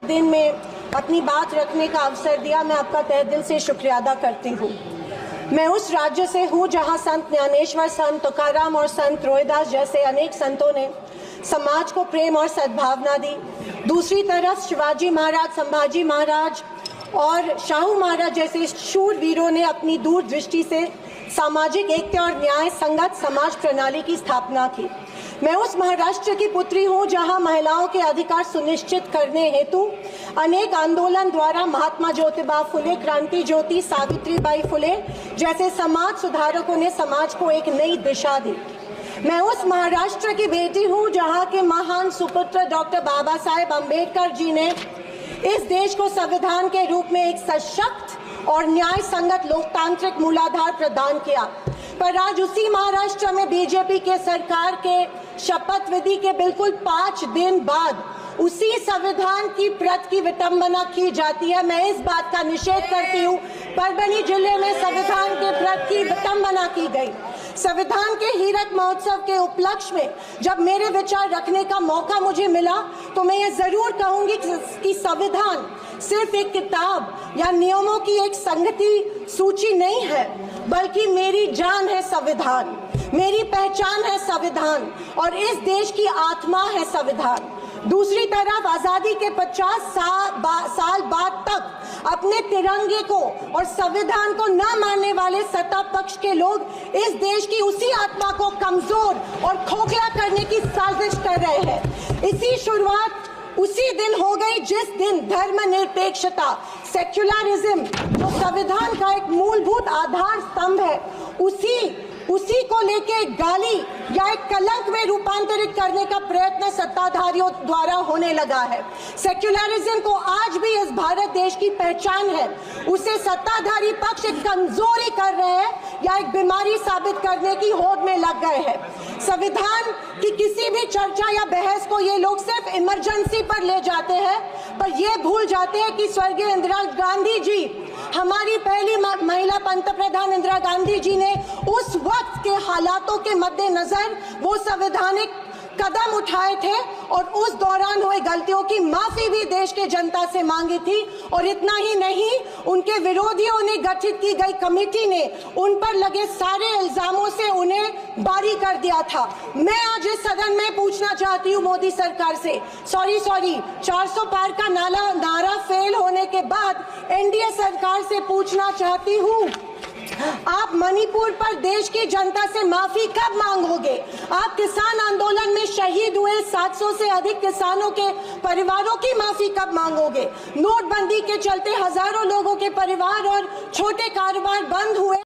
दिन में अपनी बात रखने का अवसर दिया, मैं आपका तहे दिल से शुक्रिया अदा करती हूँ। मैं उस राज्य से हूँ जहाँ संत ज्ञानेश्वर, संत तुकाराम और संत रोहिदास जैसे अनेक संतों ने समाज को प्रेम और सद्भावना दी। दूसरी तरफ शिवाजी महाराज, संभाजी महाराज और शाहू महाराज जैसे शूरवीरों ने अपनी दूरदृष्टि से सामाजिक एकता और न्याय संगत समाज प्रणाली की स्थापना की। मैं उस महाराष्ट्र की पुत्री हूँ जहाँ महिलाओं के अधिकार सुनिश्चित करने हेतु अनेक आंदोलन द्वारा महात्मा ज्योतिबा फुले, क्रांति ज्योति सावित्रीबाई फुले जैसे समाज सुधारकों ने समाज को एक नई दिशा दी। मैं उस महाराष्ट्र की बेटी हूँ जहाँ के महान सुपुत्र डॉक्टर बाबा साहेब अम्बेडकर जी ने इस देश को संविधान के रूप में एक सशक्त और न्याय संगत लोकतांत्रिक मूलाधार प्रदान किया। पर आज उसी महाराष्ट्र में बीजेपी के सरकार के शपथ विधि के बिल्कुल 5 दिन बाद उसी संविधान की प्रत की विटंबना की जाती है। मैं इस बात का निषेध करती हूँ। परभणी जिले में संविधान के प्रत की विटंबना की गई। संविधान के हीरक महोत्सव के उपलक्ष्य में जब मेरे विचार रखने का मौका मुझे मिला तो मैं ये जरूर कहूंगी कि संविधान सिर्फ एक किताब या नियमों की एक संगति सूची नहीं है, बल्कि मेरी जान है संविधान, मेरी पहचान है संविधान और इस देश की आत्मा है संविधान। दूसरी तरफ आजादी के 50 साल बाद तक अपने तिरंगे को और संविधान को न मानने वाले सत्ता पक्ष के लोग इस देश की उसी आत्मा को कमजोर और खोखला करने की साजिश कर रहे हैं। इसी शुरुआत उसी दिन हो गई जिस दिन धर्मनिरपेक्षता, सेक्युलरिज्म जो संविधान का एक मूलभूत आधार स्तंभ है, उसी को लेके गाली या एक कलंक में रूपांतरित करने का प्रयत्न सत्ताधारियों द्वारा होने लगा है। सेक्युलरिज्म को आज भी इस भारत देश की पहचान है, उसे सत्ताधारी पक्ष एक कमजोरी कर रहे हैं या एक बीमारी साबित करने की होड़ में लग गए हैं। संविधान की किसी भी चर्चा या बहस को ये लोग सिर्फ इमरजेंसी पर ले जाते हैं, पर ये भूल जाते हैं कि स्वर्गीय इंदिरा गांधी जी, हमारी पहली महिला पंतप्रधान इंदिरा गांधी जी ने उस वक्त के हालातों के मद्देनजर वो संवैधानिक कदम उठाए थे और उस दौरान हुए गलतियों की माफी भी देश के जनता से मांगी थी। और इतना ही नहीं, उनके विरोधियों ने गठित की गई कमेटी ने उन पर लगे सारे इल्जामों से उन्हें बारी कर दिया था। मैं आज इस सदन में पूछना चाहती हूँ मोदी सरकार से, सॉरी 400 पार का नारा फेल होने के बाद एनडीए सरकार से पूछना चाहती हूँ, आप मणिपुर पर देश की जनता से माफी कब मांगोगे? आप किसान आंदोलन में शहीद हुए 700 से अधिक किसानों के परिवारों की माफी कब मांगोगे? नोटबंदी के चलते हजारों लोगों के परिवार और छोटे कारोबार बंद हुए।